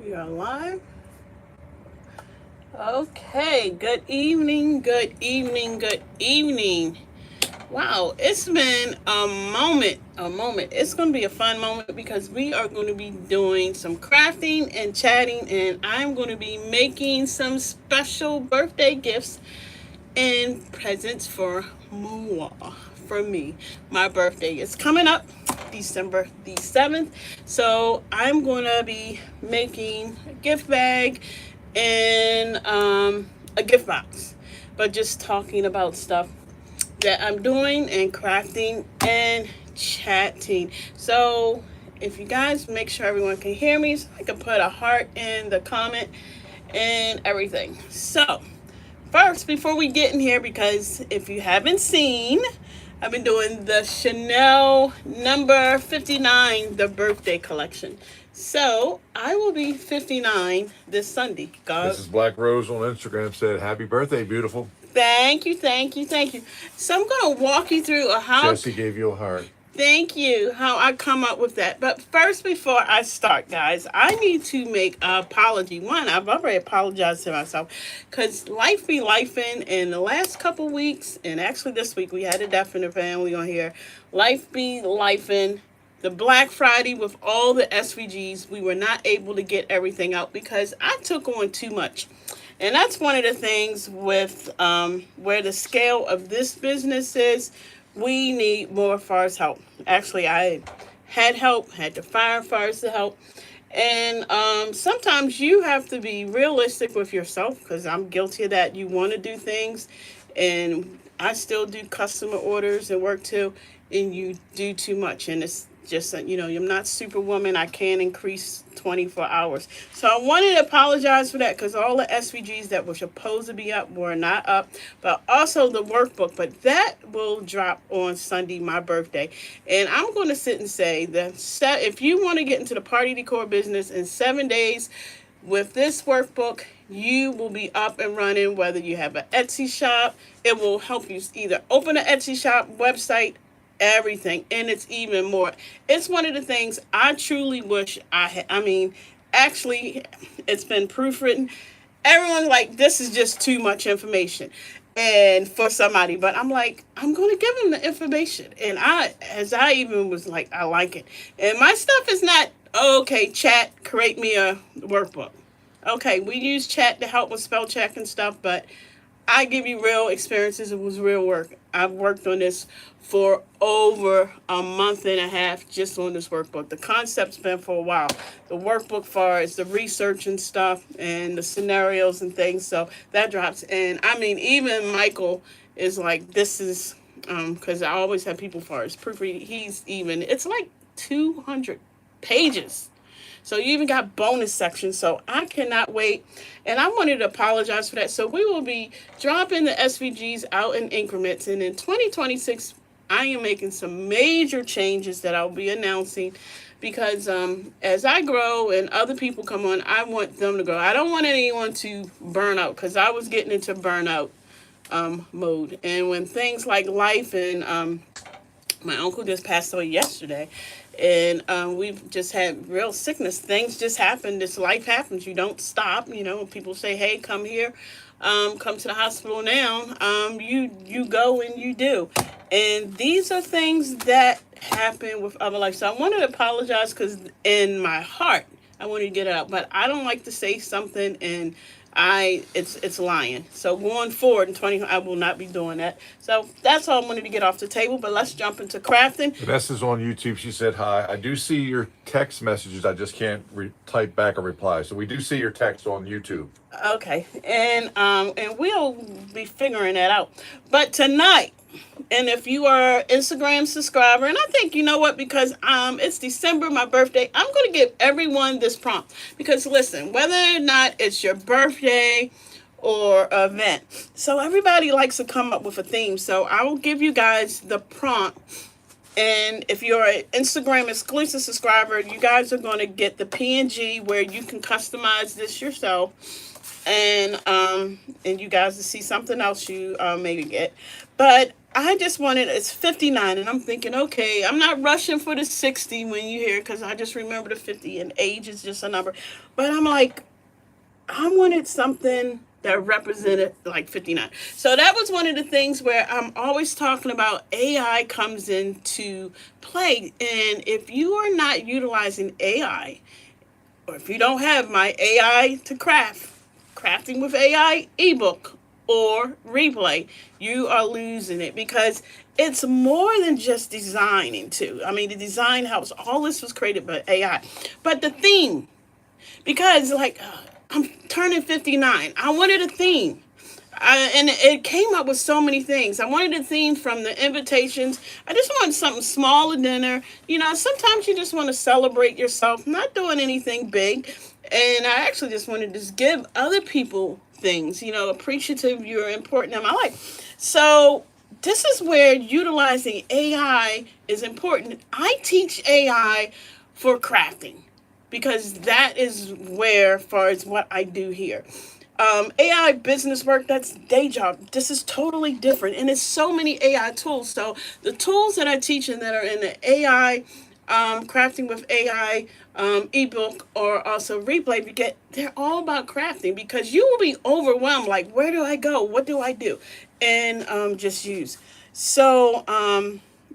We are live. Okay, good evening, good evening, good evening. Wow, it's been a moment. It's going to be a fun moment because we are going to be doing some crafting and chatting, and I'm going to be making some special birthday gifts and presents for Mua from me. My birthday is coming up December the 7th. So I'm going to be making a gift bag and a gift box. But just talking about stuff that I'm doing and crafting and chatting. So if you guys make sure everyone can hear me, so I can put a heart in the comment and everything. So first, before we get in here, because if you haven't seen, I've been doing the Chanel number 59, the birthday collection. So I will be 59 this Sunday. God. Mrs. Black Rose on Instagram said, "Happy birthday, beautiful." Thank you, thank you, thank you. So I'm going to walk you through how. Jesse gave you a heart. Thank you. How I come up with that. But first, before I start, guys, I need to make an apology. One, I've already apologized to myself because life be lifing. In the last couple weeks, and actually this week, we had a death in the family on here. Life be lifing. The Black Friday with all the SVGs, we were not able to get everything out because I took on too much. And that's one of the things with where the scale of this business is. We need more fires help. Actually, I had help, had to fire fires to help. And sometimes you have to be realistic with yourself because I'm guilty of that. You want to do things, and I still do customer orders and work too, and you do too much. And it's just, I'm not superwoman. I can't increase 24 hours. So I wanted to apologize for that because all the SVGs that were supposed to be up were not up, but also the workbook. But that will drop on Sunday, my birthday. And I'm going to sit and say that if you want to get into the party decor business in 7 days, with this workbook, you will be up and running. Whether you have an Etsy shop, it will help you either open an Etsy shop, website, everything. And it's even more. It's one of the things I truly wish I had. I mean, actually, it's been proofwritten. Everyone's like, this is just too much information. And for somebody, but I'm like, I'm going to give them the information. And as I even was like, I like it. And my stuff is not, okay, chat, create me a workbook. Okay, we use chat to help with spell check and stuff, but I give you real experiences. It was real work. I've worked on this for over a month and a half just on this workbook. The concept's been for a while. The workbook far as the research and stuff and the scenarios and things. So that drops in. I mean, even Michael is like, this is, because I always have people far as proofreading. It's like 200 pages. So you even got bonus sections. So I cannot wait. And I wanted to apologize for that. So we will be dropping the SVGs out in increments. And in 2026, I am making some major changes that I'll be announcing because as I grow and other people come on, I want them to grow. I don't want anyone to burn out because I was getting into burnout mode. And when things like life and my uncle just passed away yesterday, and we've just had real sickness. Things just happen. This life happens. You don't stop. People say, "Hey, come here, come to the hospital now." You go and you do, and these are things that happen with other life. So I wanted to apologize because in my heart, I wanted to get it out, but I don't like to say something and it's lying. So going forward in 20, I will not be doing that. So that's all I wanted to get off the table. But let's jump into crafting. Vanessa's on YouTube. She said hi. I do see your text messages. I just can't type back a reply. So we do see your text on YouTube. Okay, and we'll be figuring that out. But tonight, and if you are Instagram subscriber, and I think you know what, because it's December, my birthday, I'm going to give everyone this prompt. Because listen, whether or not it's your birthday or event, so everybody likes to come up with a theme. So I will give you guys the prompt. And if you're an Instagram exclusive subscriber, you guys are going to get the PNG where you can customize this yourself. And you guys to see something else you maybe get. But I just wanted, it's 59, and I'm thinking, okay, I'm not rushing for the 60 when you hear, because I just remember the 50, and age is just a number. But I'm like, I wanted something that represented like 59. So that was one of the things where I'm always talking about AI comes into play. And if you are not utilizing AI, or if you don't have my AI to crafting with AI ebook or replay, you are losing it, because it's more than just designing too. I mean, the design helps. All this was created by AI. But the theme, because like I'm turning 59, I wanted a theme. And it came up with so many things. I wanted a theme from the invitations. I just wanted something small at dinner. You know, sometimes you just want to celebrate yourself, not doing anything big. And I actually just wanted to just give other people things, you know, appreciative you're important in my life. So this is where utilizing AI is important. I teach AI for crafting, because that is where, as far as what I do here. AI business work, that's day job. This is totally different. And there's so many AI tools. So the tools that I teach and that are in the AI, crafting with AI, ebook, or also replay, they're all about crafting, because you will be overwhelmed. Like, where do I go? What do I do? And just use. So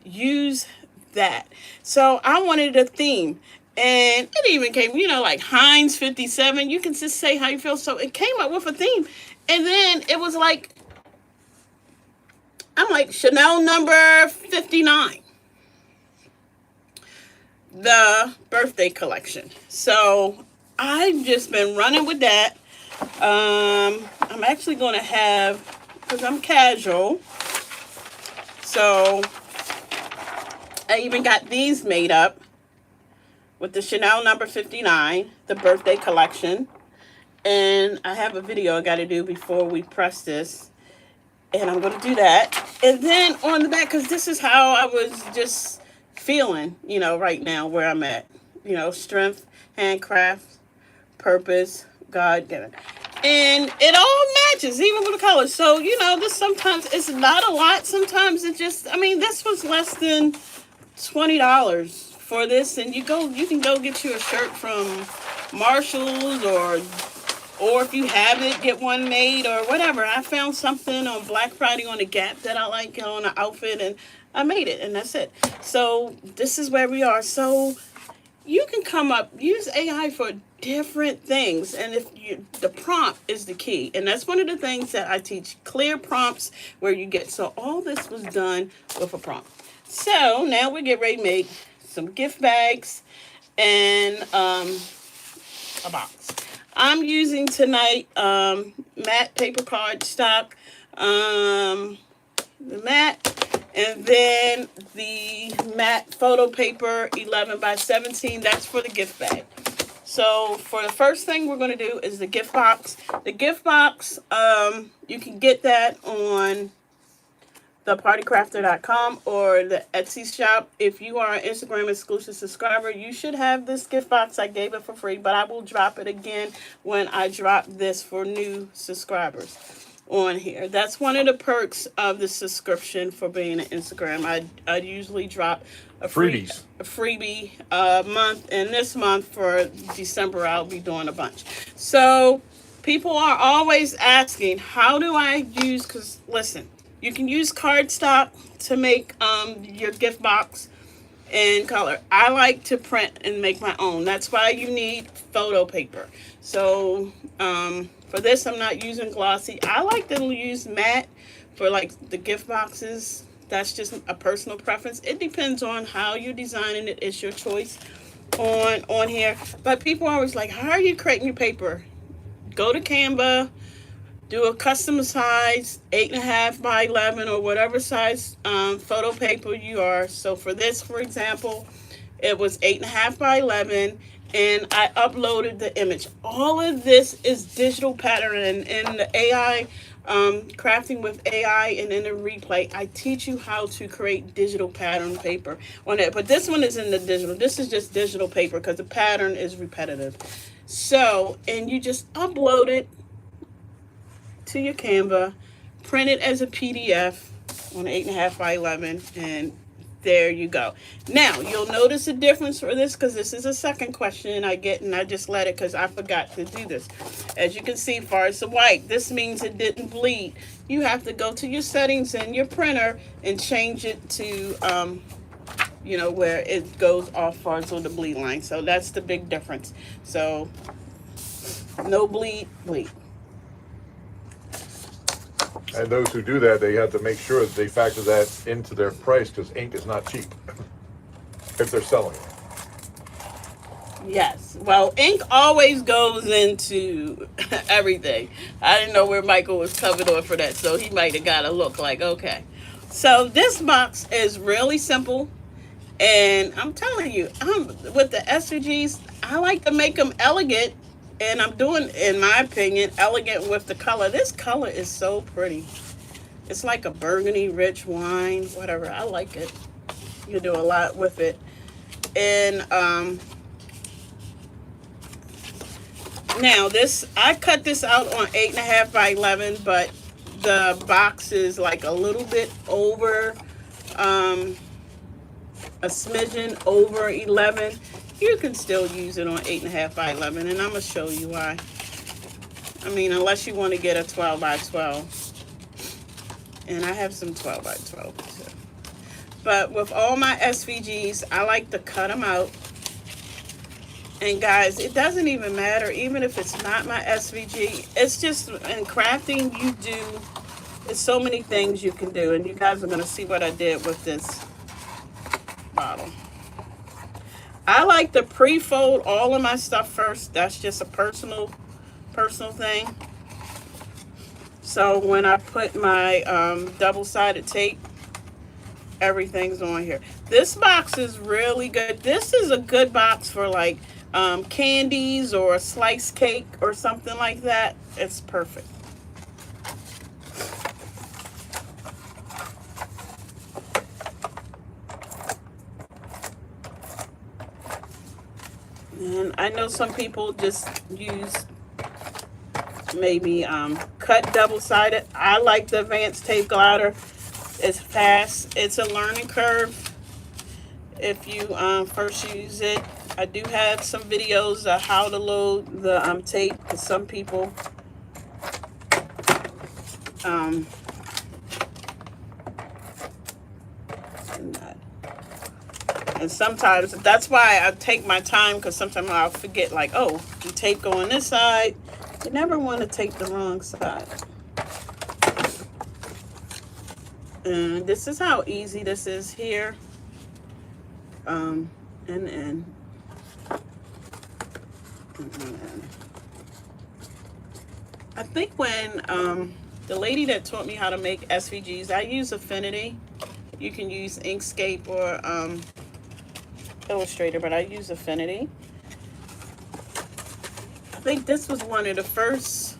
use that. So I wanted a theme. And it even came, you know, like Heinz 57. You can just say how you feel. So it came up with a theme. And then it was like, I'm like, Chanel number 59, the birthday collection. So I've just been running with that. I'm actually going to have, because I'm casual. So I even got these made up with the Chanel number 59, the birthday collection. And I have a video I got to do before we press this. And I'm going to do that. And then on the back, because this is how I was just feeling, you know, right now where I'm at. You know, strength, handcraft, purpose, God given. And it all matches, even with the colors. So, you know, this sometimes it's not a lot. Sometimes it just, I mean, this was less than $20 for this, and you can go get you a shirt from Marshalls, or if you have it, get one made or whatever. I found something on Black Friday on the Gap that I like on an outfit, and I made it, and that's it. So this is where we are. So you can come up, use AI for different things, and the prompt is the key, and that's one of the things that I teach, clear prompts where you get. So all this was done with a prompt. So now we get ready to make some gift bags and a box. I'm using tonight matte paper cardstock, the matte, and then the matte photo paper 11 by 17. That's for the gift bag. So for the first thing we're going to do is the gift box. The gift box, you can get that on thepartycrafter.com or the Etsy shop. If you are an Instagram exclusive subscriber, you should have this gift box. I gave it for free, but I will drop it again when I drop this for new subscribers on here. That's one of the perks of the subscription for being an Instagram. I usually drop a freebie month, and this month for December I'll be doing a bunch. So people are always asking, how do I use, because listen, you can use cardstock to make your gift box in color. I like to print and make my own. That's why you need photo paper. So for this, I'm not using glossy. I like to use matte for like the gift boxes. That's just a personal preference. It depends on how you're designing it. It's your choice on here. But people are always like, how are you creating your paper? Go to Canva. Do a custom size 8.5 by 11 or whatever size photo paper you are. So for this, for example, it was 8.5 by 11, and I uploaded the image. All of this is digital patterning in the AI, crafting with AI, and in the replay. I teach you how to create digital pattern paper on it. But this one is in the digital. This is just digital paper because the pattern is repetitive. So, and you just upload it to your Canva, print it as a PDF, on 8.5 by 11, and there you go. Now you'll notice a difference for this, because this is a second question I get, and I just let it because I forgot to do this. As you can see, far as the white, this means it didn't bleed. You have to go to your settings in your printer and change it to where it goes off far as on the bleed line. So that's the big difference. So no bleed. And those who do that, they have to make sure that they factor that into their price, because ink is not cheap if they're selling it. Yes. Well, ink always goes into everything. I didn't know where Michael was covered on for that, so he might have got a look like, okay. So this box is really simple, and I'm telling you, with the SVGs, I like to make them elegant. And I'm doing, in my opinion, elegant with the color. This color is so pretty. It's like a burgundy rich wine, whatever. I like it. You do a lot with it. And now this, I cut this out on 8.5 by 11, but the box is like a little bit over, a smidgen over 11. You can still use it on 8.5 by 11, and I'm going to show you why. I mean, unless you want to get a 12 by 12. And I have some 12 by 12 too. But with all my SVGs, I like to cut them out. And guys, it doesn't even matter, even if it's not my SVG. It's just, in crafting, there's so many things you can do. And you guys are going to see what I did with this bottle. I like to pre-fold all of my stuff first. That's just a personal thing. So when I put my double-sided tape, everything's on here. This box is really good. This is a good box for like candies or a sliced cake or something like that. It's perfect. And I know some people just use maybe cut double-sided. I like the Advanced Tape Glider. It's fast. It's a learning curve if you first use it. I do have some videos of how to load the tape, because some people and sometimes that's why I take my time, because sometimes I'll forget, like, oh, the tape go on this side. You never want to take the wrong side. And this is how easy this is here. And I think when the lady that taught me how to make SVGs, I use Affinity. You can use Inkscape or Illustrator, but I use Affinity. I think this was one of the first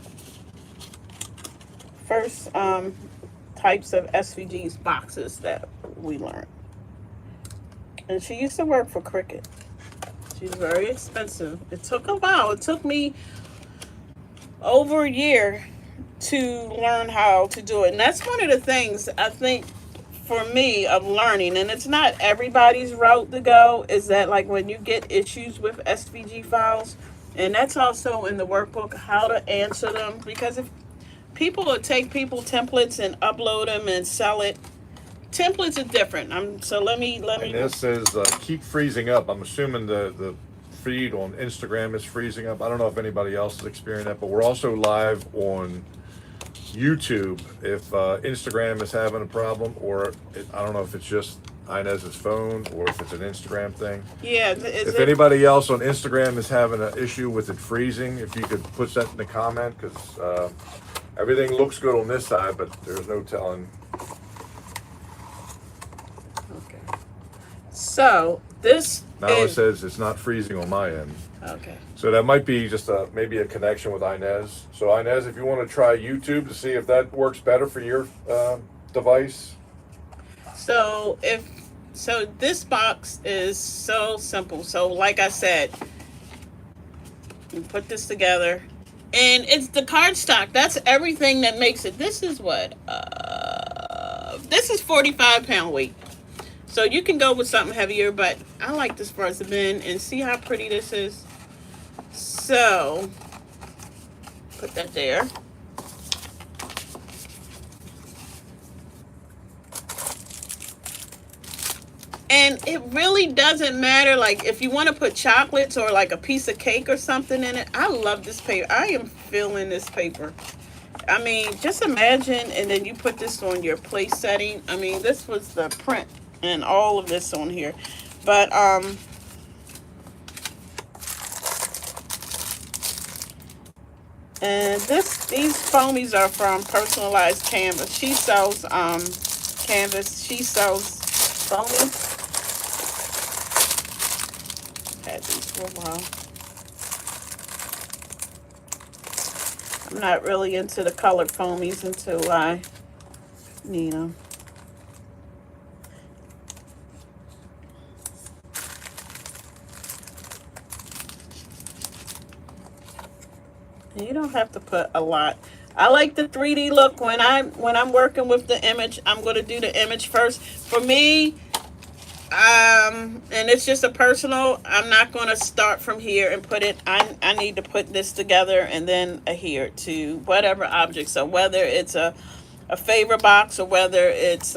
types of SVGs boxes that we learned. And she used to work for Cricut. She's very expensive. It took a while. It took me over a year to learn how to do it. And that's one of the things I think for me of learning, and it's not everybody's route to go, is that like when you get issues with SVG files, and that's also in the workbook, how to answer them, because if people will take templates and upload them and sell it, templates are different. So let me. And this says keep freezing up. I'm assuming the feed on Instagram is freezing up. I don't know if anybody else is experiencing that, but we're also live on YouTube. If Instagram is having a problem, or I don't know if it's just Inez's phone or if it's an Instagram thing. Yeah. If anybody else on Instagram is having an issue with it freezing, if you could put that in the comment, because everything looks good on this side, but there's no telling. Okay. So this Now it says it's not freezing on my end. Okay. So that might be just maybe a connection with Inez. So Inez, if you want to try YouTube to see if that works better for your device. So this box is so simple. So like I said, you put this together, and it's the cardstock. That's everything that makes it. This is what this is 45-pound weight. So you can go with something heavier, but I like this for us to bend, and see how pretty this is. So put that there. And it really doesn't matter, like, if you want to put chocolates or like a piece of cake or something in it. I love this paper. I am feeling this paper. I mean, just imagine, and then you put this on your place setting. I mean, this was the print and all of this on here. But and these foamies are from Personalized Canvas. She sells canvas. She sells foamies. Had these for a while. I'm not really into the colored foamies until I need them. And you don't have to put a lot. I like the 3D look. When I'm working with the image, I'm going to do the image first. For me, and it's just a personal, I'm not going to start from here and put it, I need to put this together and then adhere to whatever object. So whether it's a favor box, or whether it's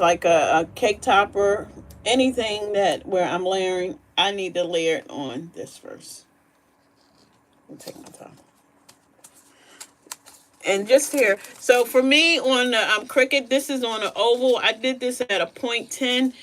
like a cake topper, anything that where I'm layering, I need to layer it on this first. I'll take my time. And just here, so for me on the Cricut, this is on an oval. I did this at a 0.10.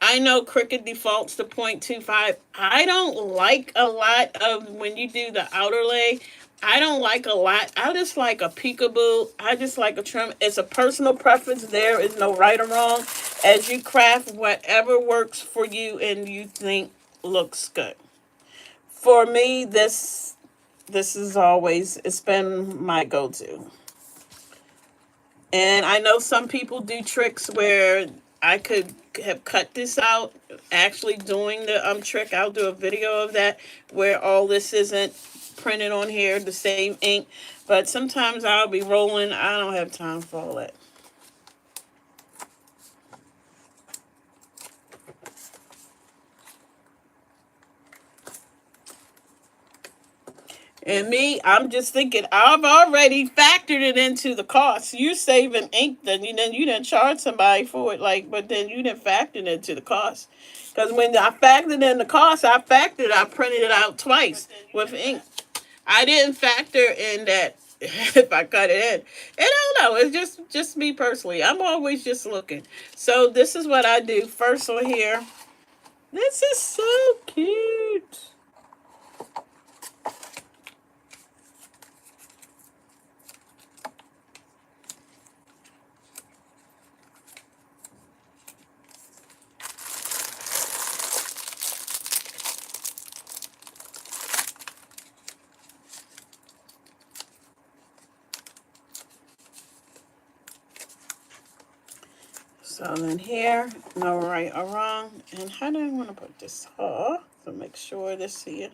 I know Cricut defaults to 0.25. I don't like a lot of, when you do the outer lay, I don't like a lot. I just like a peekaboo. I just like a trim. It's a personal preference. There is no right or wrong. As you craft, whatever works for you and you think looks good. For me, this is always, it's been my go-to. And I know some people do tricks where I could have cut this out. Actually doing the trick, I'll do a video of that, where all this isn't printed on here, the same ink. But sometimes I'll be rolling. I don't have time for all that. And me, I'm just thinking, I've already factored it into the cost. You're saving ink, then you didn't charge somebody for it, like, but then you didn't factor it into the cost. Because when I factored in the cost, I printed it out twice with ink. I didn't factor in that if I cut it in. And I don't know, it's just me personally. I'm always just looking. So this is what I do. First on here. This is so cute. So then here, no right or wrong. And how do I want to put this? To make sure this here.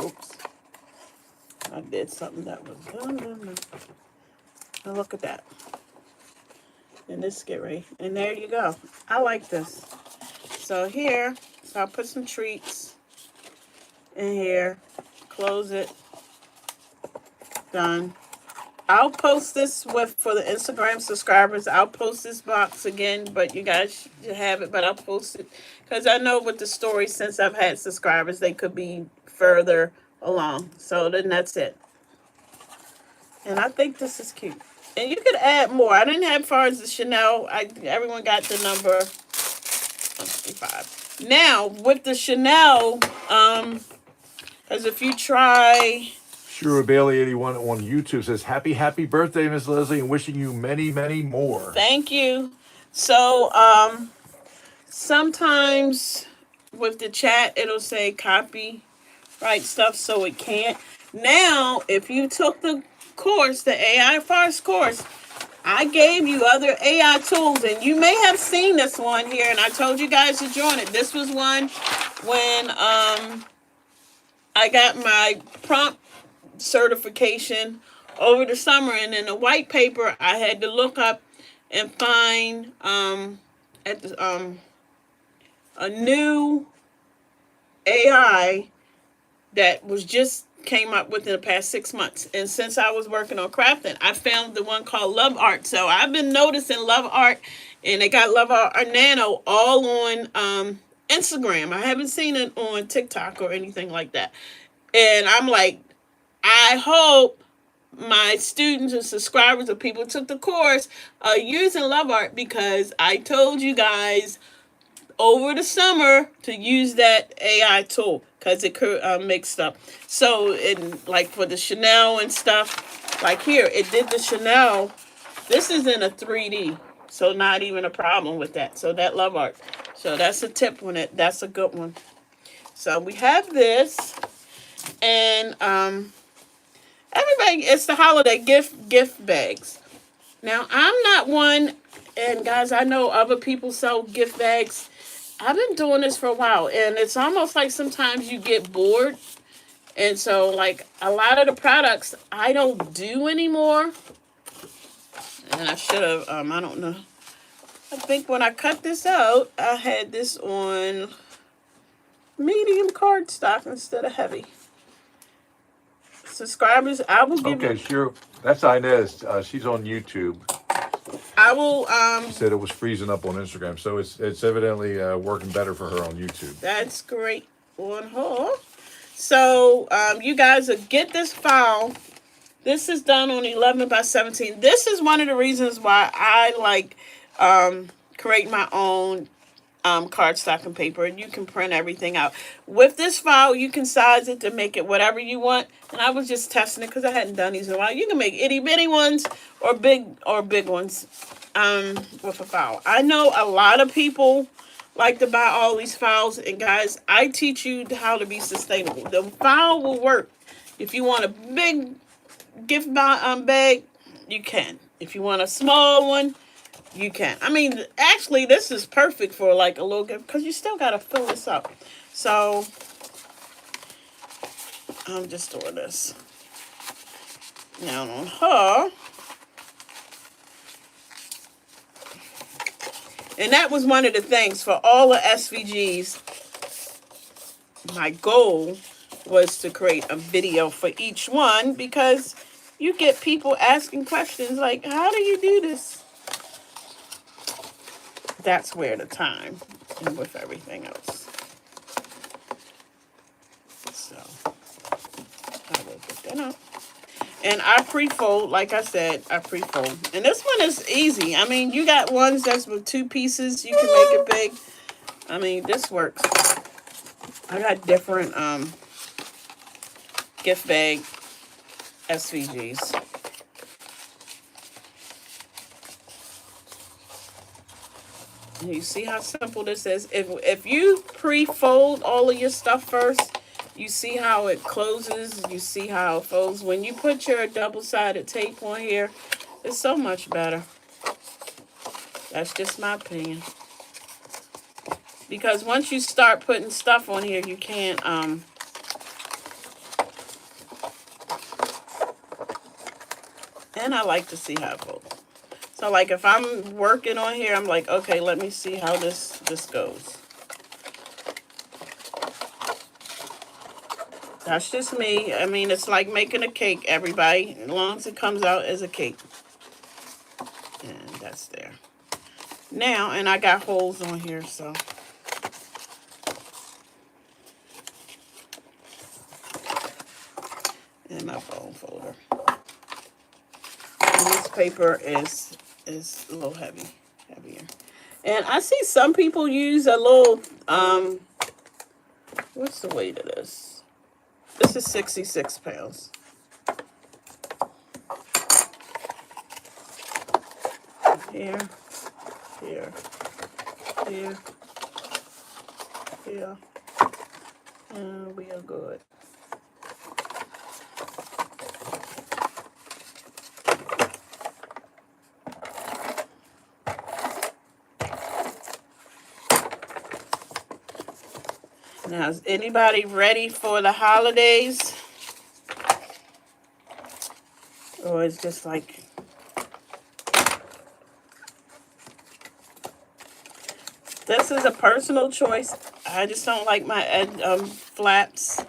Oops. I did something that was done. Now look at that. And this get ready. And there you go. I like this. So here, so I'll put some treats in here. Close it. Done. I'll post this for the Instagram subscribers. I'll post this box again, but you guys should have it. But I'll post it because I know with the story, since I've had subscribers, they could be further along. So then that's it. And I think this is cute. And you could add more. I didn't have, as far as the Chanel, everyone got the number 165. Now, with the Chanel, because if you try... Shura Bailey 81 on YouTube says, happy birthday, Miss Leslie, and wishing you many, many more. Thank you. So, sometimes with the chat, it'll say copyright stuff, so it can't. Now, if you took the course, the AI First course, I gave you other AI tools, and you may have seen this one here, and I told you guys to join it. This was one when, I got my prompt certification over the summer, and in the white paper I had to look up and find at the, a new AI that was just came up within the past 6 months. And since I was working on crafting, I found the one called Love Art. So I've been noticing Love Art, and they got Love Art Nano all on Instagram. I haven't seen it on TikTok or anything like that. And I'm like, I hope my students and subscribers or people who took the course are using Love Art, because I told you guys over the summer to use that AI tool because it could make stuff. So, in like for the Chanel and stuff, like here, it did the Chanel. This is in a 3D, so not even a problem with that. So that Love Art. So that's a tip on it. That's a good one. So we have this, and everybody, it's the holiday gift bags. Now I'm not one, and guys, I know other people sell gift bags. I've been doing this for a while, and it's almost like sometimes you get bored. And so, like, a lot of the products I don't do anymore. And I should have, I don't know. I think when I cut this out, I had this on medium cardstock instead of heavy. Subscribers, I will give Okay, sure. That's Inez. She's on YouTube. I will, She said it was freezing up on Instagram, so it's evidently working better for her on YouTube. that's great on her. So, you guys will get this file. This is done on 11 by 17. This is one of the reasons why I like create my own cardstock and paper, and you can print everything out. With this file, you can size it to make it whatever you want. And I was just testing it because I hadn't done these in a while. You can make itty bitty ones or big ones with a file. I know a lot of people like to buy all these files, and guys, I teach you how to be sustainable. The file will work. If you want a big gift bag, you can. If you want a small one, you can. I mean, actually, this is perfect for like a little gift because you still got to fill this up. So, I'm just doing this. Now on her. And that was one of the things for all the SVGs. My goal was to create a video for each one because you get people asking questions like, how do you do this? That's where the time and with everything else. So I will get that out. And I pre-fold, like I said, I pre-fold. And this one is easy. I mean, you got ones that's with 2 pieces. You can make it big. I mean, this works. I got different gift bag SVGs. You see how simple this is? If you pre-fold all of your stuff first, you see how it closes, you see how it folds. When you put your double-sided tape on here, it's so much better. That's just my opinion. Because once you start putting stuff on here, you can't, and I like to see how it folds. So, like, if I'm working on here, I'm like, okay, let me see how this goes. That's just me. I mean, it's like making a cake, everybody, as long as it comes out as a cake. And that's there. Now, and I got holes on here, so. And my phone folder. And this paper is a little heavier. And I see some people use a little, what's the weight of this? This is 66 pounds. Here, here, here, here. And we are good. Now, is anybody ready for the holidays? Or it's just like, this is a personal choice. I just don't like my flaps.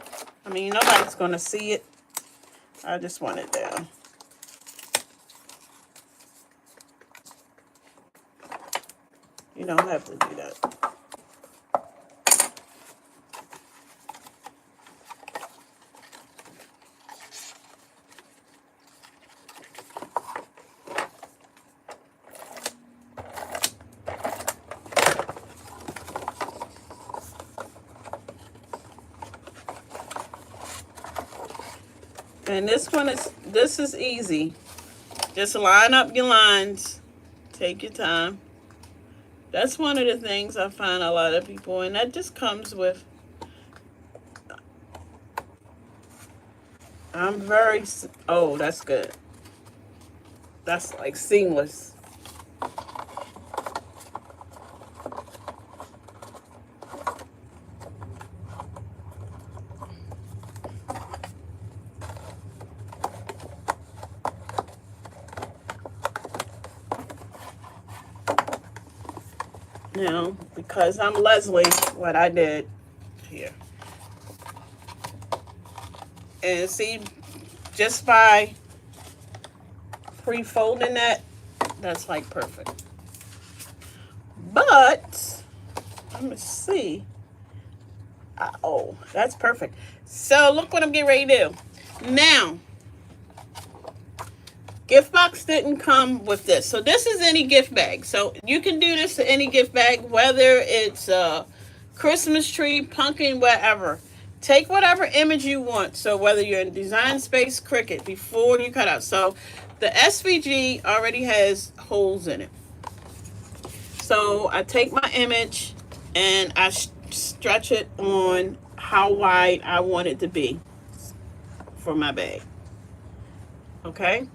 I mean, nobody's going to see it. I just want it down. You don't have to do that. And this is easy. Just line up your lines. Take your time. That's one of the things I find a lot of people, and that just comes with, oh, that's good. That's like seamless. Now, because I'm Leslie, what I did here. And see, just by pre-folding that, that's like perfect. But, let me see. Oh, that's perfect. So, look what I'm getting ready to do. Now, gift box didn't come with this. So this is any gift bag. So you can do this to any gift bag, whether it's a Christmas tree, pumpkin, whatever. Take whatever image you want. So whether you're in Design Space, Cricut, before you cut out. So the SVG already has holes in it. So I take my image and I stretch it on how wide I want it to be for my bag. Okay?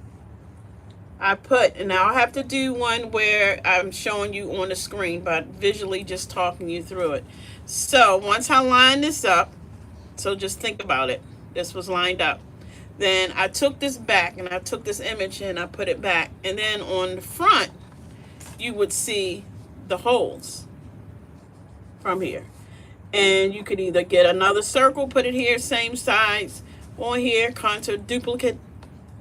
and now I have to do one where I'm showing you on the screen, but visually just talking you through it. So once I line this up, so just think about it. This was lined up. Then I took this back and I took this image and I put it back. And then on the front, you would see the holes from here. And you could either get another circle, put it here, same size, on here, contour duplicate,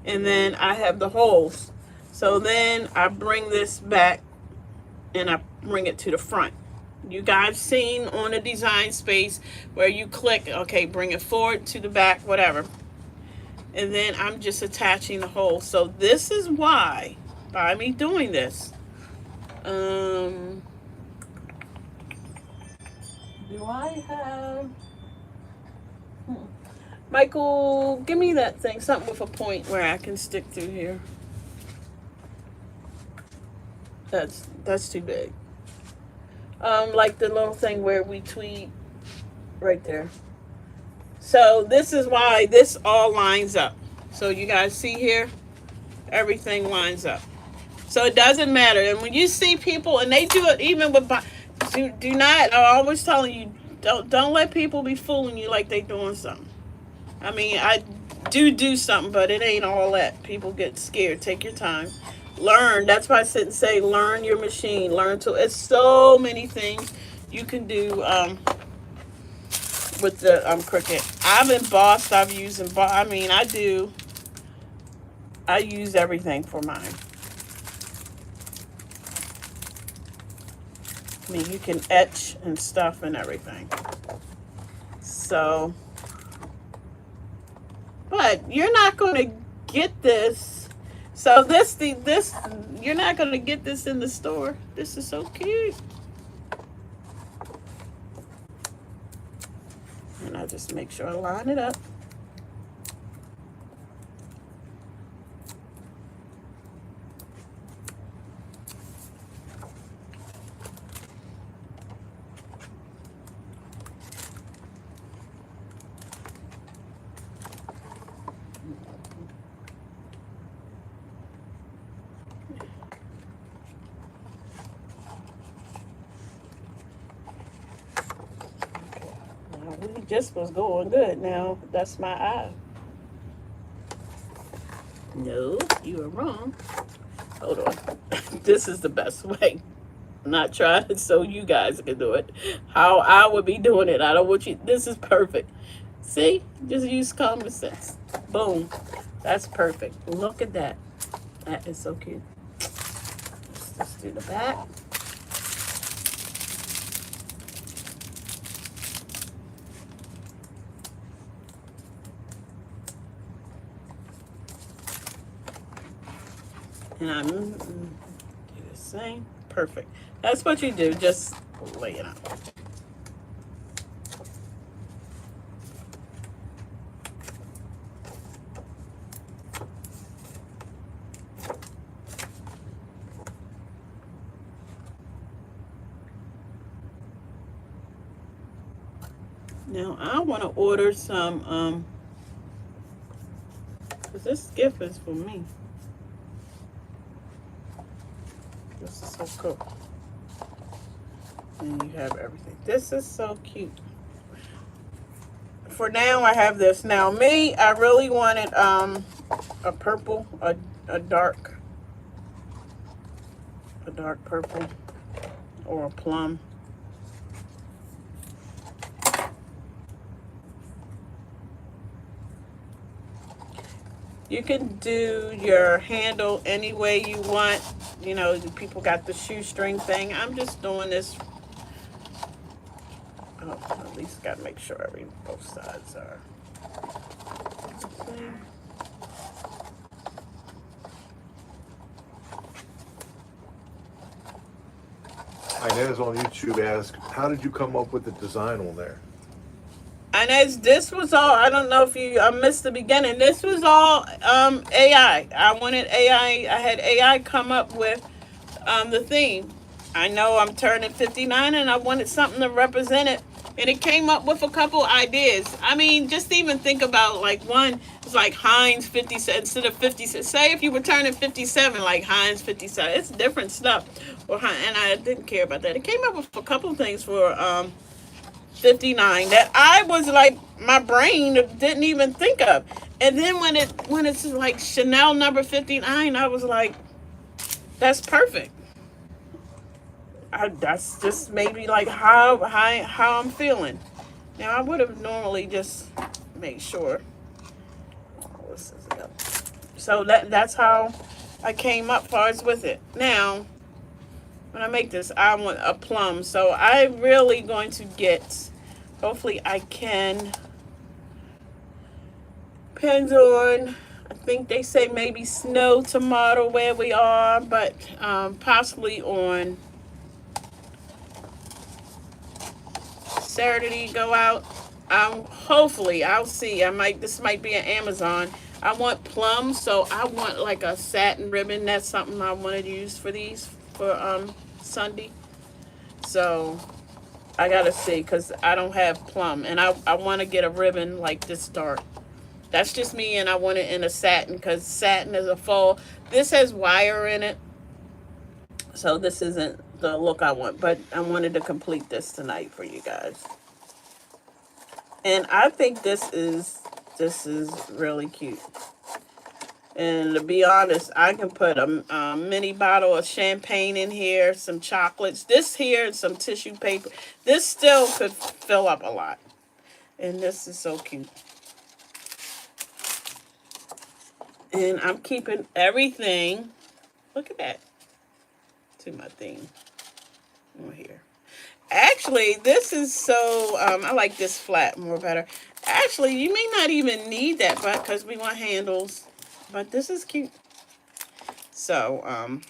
and then I have the holes. So then I bring this back and I bring it to the front. You guys seen on the Design Space where you click, okay, bring it forward to the back, whatever. And then I'm just attaching the hole. So this is why, by me doing this, do I have, Michael, give me that thing, something with a point where I can stick through here. That's too big. Like the little thing where we tweet right there. So this is why this all lines up. So you guys see here, everything lines up. So it doesn't matter. And when you see people, and they do it even with, do not, I'm always telling you, don't let people be fooling you like they doing something. I mean, I do something, but it ain't all that. People get scared. Take your time. Learn. That's why I sit and say, learn your machine. Learn to, it's so many things you can do with the Cricut. I've embossed, I've used emboss. I mean, I use everything for mine. I mean, you can etch and stuff and everything. So, but you're not going to get this. So this, you're not going to get this in the store. This is so cute. And I just make sure I line it up. We just was going good. Now that's my eye. No, you are wrong. Hold on. This is the best way. I'm not trying it so you guys can do it. How I would be doing it. I don't want you. This is perfect. See? Just use common sense. Boom. That's perfect. Look at that. That is so cute. Let's do the back. And I'm do the same. Perfect. That's what you do. Just lay it out. Now I want to order some because this gift is for me. This is so cool. And you have everything. This is so cute. For now, I have this. Now, me, I really wanted a purple, a dark purple, or a plum. You can do your handle any way you want. You know, people got the shoestring thing. I'm just doing this. Oh, at least got to make sure both sides are. Okay. Inez on YouTube asked, how did you come up with the design on there? And as this was all, I don't know if I missed the beginning. This was all AI. I wanted AI. I had AI come up with the theme. I know I'm turning 59 and I wanted something to represent it. And it came up with a couple ideas. I mean, just even think about like one, it's like Heinz 57 instead of 57. Say if you were turning 57, like Heinz 57. It's different stuff. And I didn't care about that. It came up with a couple things for 59 that I was like, my brain didn't even think of. And then when it's like Chanel number 59, I was like, that's perfect. That's just maybe like how I'm feeling. Now I would have normally just made sure. So that's how I came up far as with it. Now when I make this, I want a plum. So I'm really going to get. Hopefully I can. Depends on. I think they say maybe snow tomorrow where we are, but possibly on Saturday go out. Hopefully I'll see. This might be an Amazon. I want plums, so I want like a satin ribbon. That's something I want to use for these for Sunday. So I gotta see because I don't have plum, and I want to get a ribbon like this dark. That's just me, and I want it in a satin because satin is a fall. This has wire in it, so this isn't the look I want, but I wanted to complete this tonight for you guys. And I think this is really cute. And to be honest, I can put a mini bottle of champagne in here, some chocolates, this here, and some tissue paper. This still could fill up a lot. And this is so cute. And I'm keeping everything, look at that, to my thing. Over here. Actually, this is so, I like this flat more better. Actually, you may not even need that, but because we want handles. But this is cute. So,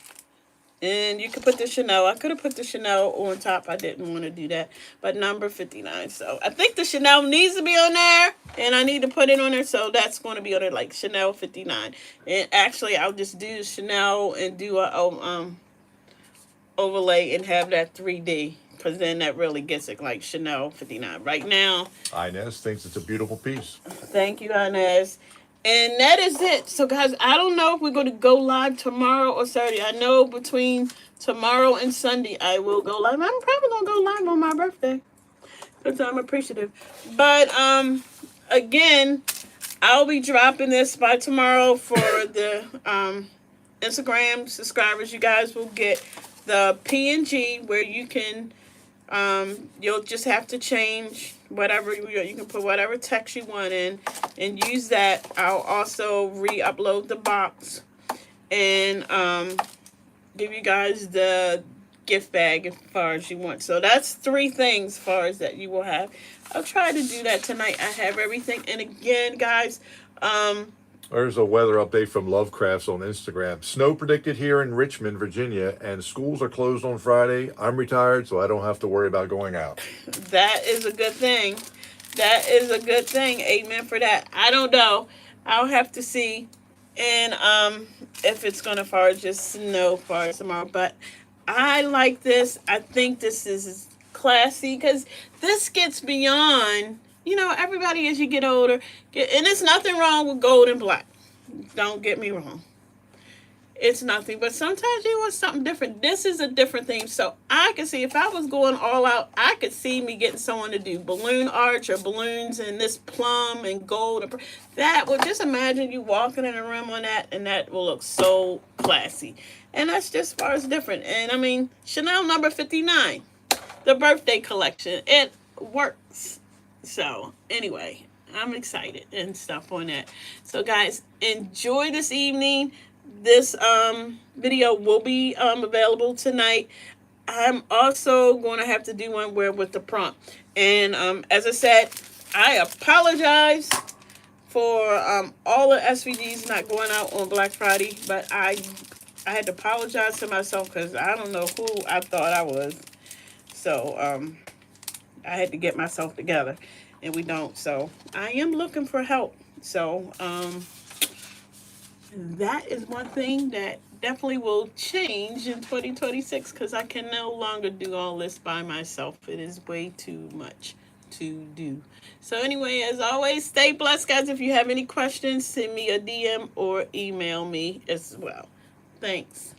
and you could put the Chanel. I could have put the Chanel on top. I didn't want to do that. But number 59. So, I think the Chanel needs to be on there. And I need to put it on there. So, that's going to be on there like Chanel 59. And actually, I'll just do Chanel and do a overlay and have that 3D. Because then that really gets it like Chanel 59. Right now. Inez thinks it's a beautiful piece. Thank you, Inez. And that is it. So, guys, I don't know if we're going to go live tomorrow or Saturday. I know between tomorrow and Sunday, I will go live. I'm probably going to go live on my birthday. because I'm appreciative. But again, I'll be dropping this by tomorrow for the Instagram subscribers. You guys will get the PNG where you can you'll just have to change whatever you can put whatever text you want in and use that. I'll also re-upload the box and give you guys the gift bag as far as you want. So that's 3 things as far as that you will have. I'll try to do that tonight. I have everything. And again, guys, There's a weather update from Lovecrafts on Instagram. Snow predicted here in Richmond, Virginia, and schools are closed on Friday. I'm retired, so I don't have to worry about going out. that is a good thing. That is a good thing. Amen for that. I don't know. I'll have to see. And if it's gonna fall just snow for tomorrow. But I like this. I think this is classy because this gets beyond, everybody as you get older. And there's nothing wrong with gold and black. Don't get me wrong. It's nothing. But sometimes you want something different. This is a different thing. So I could see if I was going all out, I could see me getting someone to do balloon arch or balloons and this plum and gold. That would, just imagine you walking in a room on that, and that will look so classy. And that's just as far as different. And I mean, Chanel number 59, the birthday collection, it works. So anyway, I'm excited and stuff on that. So guys, enjoy this evening. This video will be available tonight. I'm also going to have to do one with the prompt. And as I said, I apologize for all the SVGs not going out on Black Friday, but I had to apologize to myself because I don't know who I thought I was. So I had to get myself together, and we don't. So I am looking for help. So that is one thing that definitely will change in 2026 because I can no longer do all this by myself. It is way too much to do. So anyway, as always, stay blessed, guys. If you have any questions, send me a DM or email me as well. Thanks.